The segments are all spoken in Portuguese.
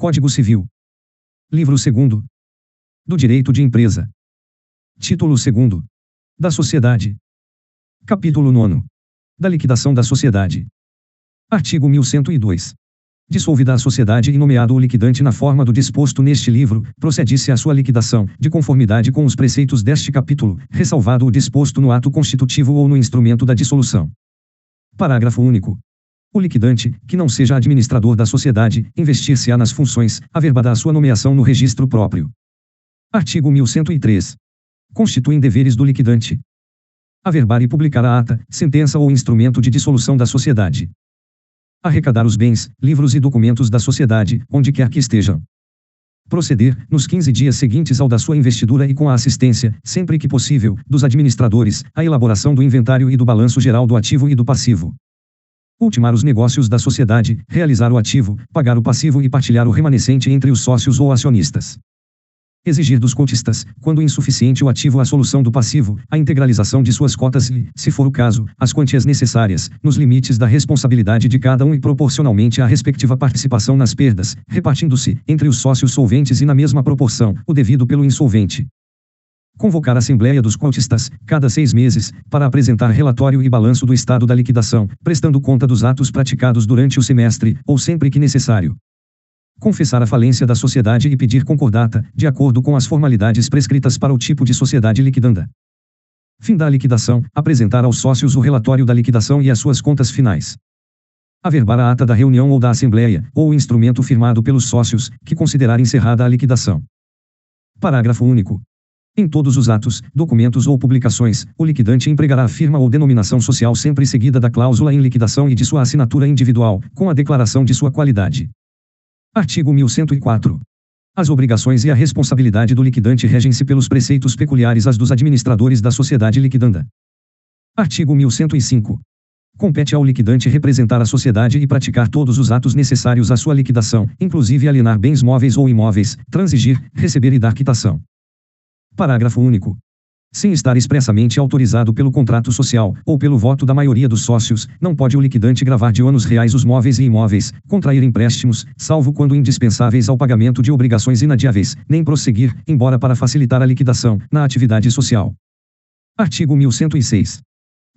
Código Civil. Livro 2º. Do Direito de Empresa. Título 2º. Da Sociedade. Capítulo 9. Da liquidação da sociedade. Artigo 1102. Dissolvida a sociedade e nomeado o liquidante na forma do disposto neste livro, procede-se à sua liquidação, de conformidade com os preceitos deste capítulo, ressalvado o disposto no ato constitutivo ou no instrumento da dissolução. Parágrafo único. O liquidante, que não seja administrador da sociedade, investir-se-á nas funções, averbada a sua nomeação no registro próprio. Artigo 1103. Constituem deveres do liquidante: averbar e publicar a ata, sentença ou instrumento de dissolução da sociedade. Arrecadar os bens, livros e documentos da sociedade, onde quer que estejam. Proceder, nos 15 dias seguintes ao da sua investidura e com a assistência, sempre que possível, dos administradores, à elaboração do inventário e do balanço geral do ativo e do passivo. Ultimar os negócios da sociedade, realizar o ativo, pagar o passivo e partilhar o remanescente entre os sócios ou acionistas. Exigir dos cotistas, quando insuficiente o ativo à solução do passivo, a integralização de suas cotas e, se for o caso, as quantias necessárias, nos limites da responsabilidade de cada um e proporcionalmente à respectiva participação nas perdas, repartindo-se, entre os sócios solventes e na mesma proporção, o devido pelo insolvente. Convocar a Assembleia dos Cotistas, cada 6 meses, para apresentar relatório e balanço do estado da liquidação, prestando conta dos atos praticados durante o semestre, ou sempre que necessário. Confessar a falência da sociedade e pedir concordata, de acordo com as formalidades prescritas para o tipo de sociedade liquidanda. Fim da liquidação, apresentar aos sócios o relatório da liquidação e as suas contas finais. Averbar a ata da reunião ou da assembleia, ou o instrumento firmado pelos sócios, que considerar encerrada a liquidação. Parágrafo único. Em todos os atos, documentos ou publicações, o liquidante empregará a firma ou denominação social sempre seguida da cláusula em liquidação e de sua assinatura individual, com a declaração de sua qualidade. Artigo 1104. As obrigações e a responsabilidade do liquidante regem-se pelos preceitos peculiares às dos administradores da sociedade liquidanda. Artigo 1105. Compete ao liquidante representar a sociedade e praticar todos os atos necessários à sua liquidação, inclusive alienar bens móveis ou imóveis, transigir, receber e dar quitação. Parágrafo único. Sem estar expressamente autorizado pelo contrato social, ou pelo voto da maioria dos sócios, não pode o liquidante gravar de ônus reais os móveis e imóveis, contrair empréstimos, salvo quando indispensáveis ao pagamento de obrigações inadiáveis, nem prosseguir, embora para facilitar a liquidação, na atividade social. Artigo 1106.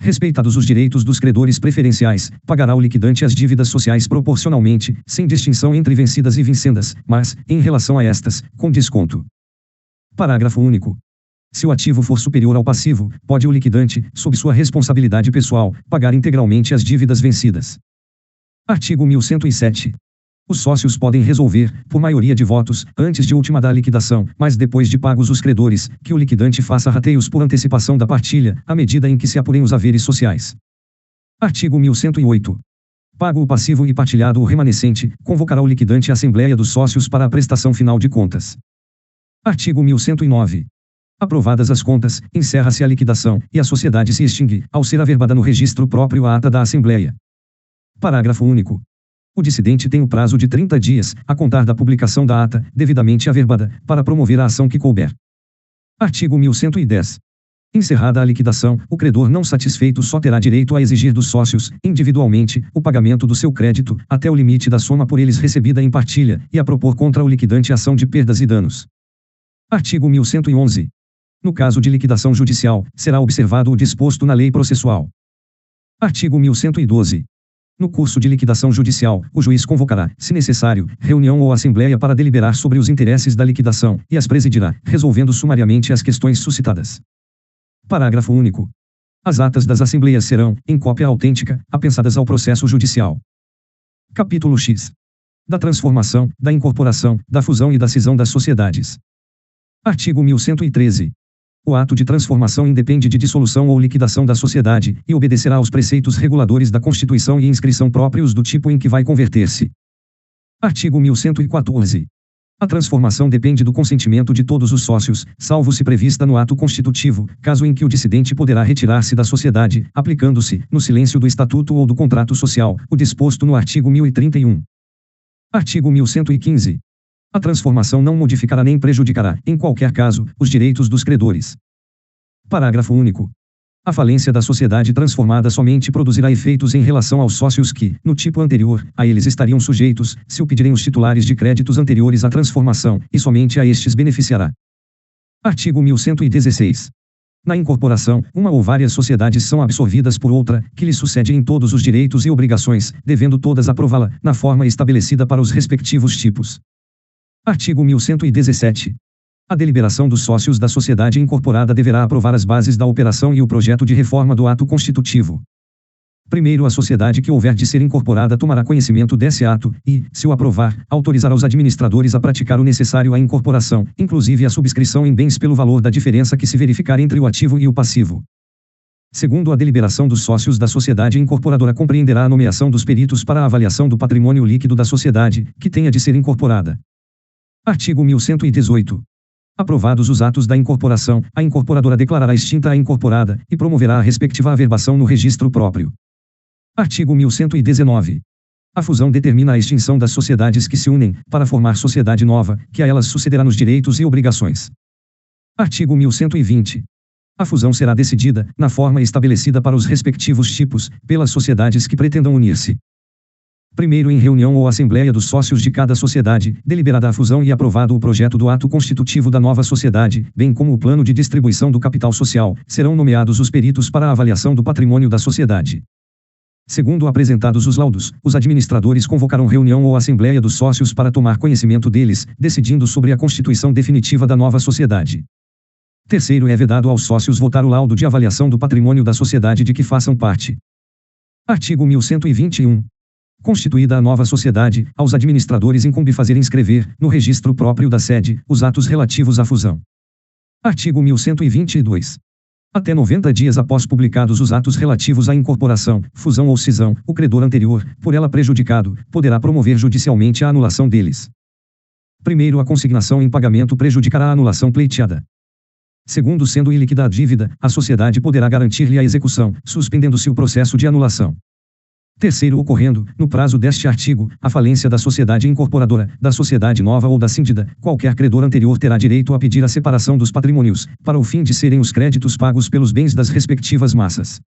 Respeitados os direitos dos credores preferenciais, pagará o liquidante as dívidas sociais proporcionalmente, sem distinção entre vencidas e vincendas, mas, em relação a estas, com desconto. Parágrafo único. Se o ativo for superior ao passivo, pode o liquidante, sob sua responsabilidade pessoal, pagar integralmente as dívidas vencidas. Artigo 1107. Os sócios podem resolver, por maioria de votos, antes de ultimada a liquidação, mas depois de pagos os credores, que o liquidante faça rateios por antecipação da partilha, à medida em que se apurem os haveres sociais. Artigo 1108. Pago o passivo e partilhado o remanescente, convocará o liquidante à Assembleia dos Sócios para a prestação final de contas. Artigo 1109. Aprovadas as contas, encerra-se a liquidação, e a sociedade se extingue, ao ser averbada no registro próprio a ata da Assembleia. Parágrafo único. O dissidente tem o prazo de 30 dias, a contar da publicação da ata, devidamente averbada, para promover a ação que couber. Artigo 1110. Encerrada a liquidação, o credor não satisfeito só terá direito a exigir dos sócios, individualmente, o pagamento do seu crédito, até o limite da soma por eles recebida em partilha, e a propor contra o liquidante ação de perdas e danos. Artigo 1111. No caso de liquidação judicial, será observado o disposto na lei processual. Artigo 1112. No curso de liquidação judicial, o juiz convocará, se necessário, reunião ou assembleia para deliberar sobre os interesses da liquidação, e as presidirá, resolvendo sumariamente as questões suscitadas. Parágrafo único. As atas das assembleias serão, em cópia autêntica, apensadas ao processo judicial. Capítulo X. Da transformação, da incorporação, da fusão e da cisão das sociedades. Artigo 1113. O ato de transformação independe de dissolução ou liquidação da sociedade, e obedecerá aos preceitos reguladores da Constituição e inscrição próprios do tipo em que vai converter-se. Artigo 1114. A transformação depende do consentimento de todos os sócios, salvo se prevista no ato constitutivo, caso em que o dissidente poderá retirar-se da sociedade, aplicando-se, no silêncio do estatuto ou do contrato social, o disposto no artigo 1031. Artigo 1115. A transformação não modificará nem prejudicará, em qualquer caso, os direitos dos credores. Parágrafo único. A falência da sociedade transformada somente produzirá efeitos em relação aos sócios que, no tipo anterior, a eles estariam sujeitos, se o pedirem os titulares de créditos anteriores à transformação, e somente a estes beneficiará. Artigo 1116. Na incorporação, uma ou várias sociedades são absorvidas por outra, que lhe sucede em todos os direitos e obrigações, devendo todas aprová-la, na forma estabelecida para os respectivos tipos. Artigo 1117. A deliberação dos sócios da sociedade incorporada deverá aprovar as bases da operação e o projeto de reforma do ato constitutivo. Primeiro, a sociedade que houver de ser incorporada tomará conhecimento desse ato e, se o aprovar, autorizará os administradores a praticar o necessário à incorporação, inclusive a subscrição em bens pelo valor da diferença que se verificar entre o ativo e o passivo. Segundo, a deliberação dos sócios da sociedade incorporadora compreenderá a nomeação dos peritos para a avaliação do patrimônio líquido da sociedade, que tenha de ser incorporada. Artigo 1118. Aprovados os atos da incorporação, a incorporadora declarará extinta a incorporada, e promoverá a respectiva averbação no registro próprio. Artigo 1119. A fusão determina a extinção das sociedades que se unem, para formar sociedade nova, que a elas sucederá nos direitos e obrigações. Artigo 1120. A fusão será decidida, na forma estabelecida para os respectivos tipos, pelas sociedades que pretendam unir-se. Primeiro, em reunião ou assembleia dos sócios de cada sociedade, deliberada a fusão e aprovado o projeto do ato constitutivo da nova sociedade, bem como o plano de distribuição do capital social, serão nomeados os peritos para a avaliação do patrimônio da sociedade. Segundo apresentados os laudos, os administradores convocarão reunião ou assembleia dos sócios para tomar conhecimento deles, decidindo sobre a constituição definitiva da nova sociedade. Terceiro, é vedado aos sócios votar o laudo de avaliação do patrimônio da sociedade de que façam parte. Artigo 1121. Constituída a nova sociedade, aos administradores incumbe fazer inscrever, no registro próprio da sede, os atos relativos à fusão. Artigo 1122. Até 90 dias após publicados os atos relativos à incorporação, fusão ou cisão, o credor anterior, por ela prejudicado, poderá promover judicialmente a anulação deles. Primeiro, a consignação em pagamento prejudicará a anulação pleiteada. Segundo, sendo ilíquida a dívida, a sociedade poderá garantir-lhe a execução, suspendendo-se o processo de anulação. Terceiro, ocorrendo, no prazo deste artigo, a falência da sociedade incorporadora, da sociedade nova ou da cindida, qualquer credor anterior terá direito a pedir a separação dos patrimônios, para o fim de serem os créditos pagos pelos bens das respectivas massas.